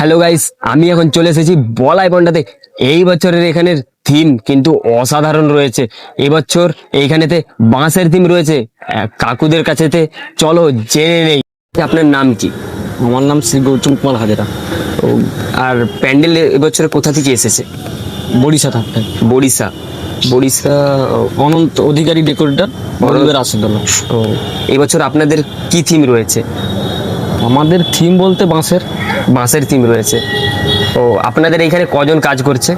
Hello guys, আমি এখন চলে এসেছি বলাই পন্ডাতে। এই বছরের এখানের থিম কিন্তু অসাধারণ রয়েছে। এবছর এইখানেতে বাঁশের থিম রয়েছে। কাকুদের কাছেতে চলো জেনে নেই। আপনার নাম কি? আমার নাম শ্রী গৌতম কুমার হাজেরা, ও, আর প্যান্ডেল এবছর কোথা থেকে এসেছে? বড়িশা থাকতে। বড়িশা। বড়িশা। অনন্ত অধিকারী ডেকোরেটর, বড়দের আসদল। ও, এবছর আপনাদের কি থিম রয়েছে? আমাদের থিম বলতে বাঁশের বাঁশের থিম রয়েছে। ও, আপনাদের এইখানে কজন কাজ করছে?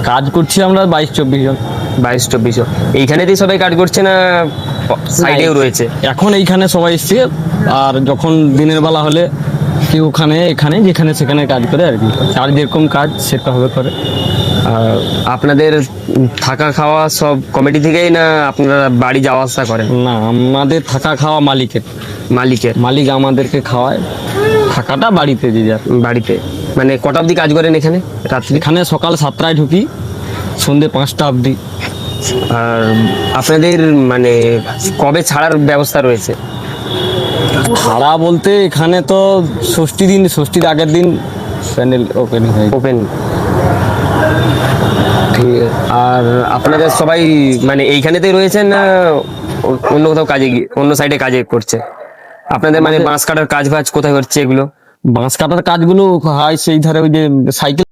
কাজ করছি আমরা 22-24 জন। 22-24 এইখানেতেই সবাই কাজ করছে না সাইডেও রয়েছে? এখন এইখানে সবাই এসছে, আর যখন দিনের বেলা হলে কেউ ওখানে এখানে যেখানে সেখানে কাজ করে আর কি। আর যেরকম কাজ সেটা হবে করে। আর আপনাদের থাকা খাওয়া সব কমিটি থেকেই না আপনারা বাড়ি যাওয়া আসা করেন? না, আমাদের থাকা খাওয়া মালিকের। মালিক আমাদেরকে খাওয়ায়, থাকাটা বাড়িতে যে যার। বাড়িতে মানে কটা অবধি কাজ করেন এখানে রাত্রি? এখানে সকাল 7টায় ঢুকি, সন্ধ্যে 5টা অবধি। আর আপনাদের মানে কবে ছাড়ার ব্যবস্থা রয়েছে? ভাড়া বলতে এখানে তো ষষ্ঠীর আগের দিন প্যান্ডেল ওপেনিং হয়। ওপেন। ঠিক আছে। আর আপনাদের সবাই মানে এইখানেতেই রয়েছেন না অন্য কোথাও কাজে অন্য সাইডে কাজে করছে? আপনাদের মানে বাঁশ কাটার কাজ ফাজ কোথায় হচ্ছে এগুলো? বাঁশ কাটার কাজগুলো হয় সেই ধারে, ওই যে সাইকেল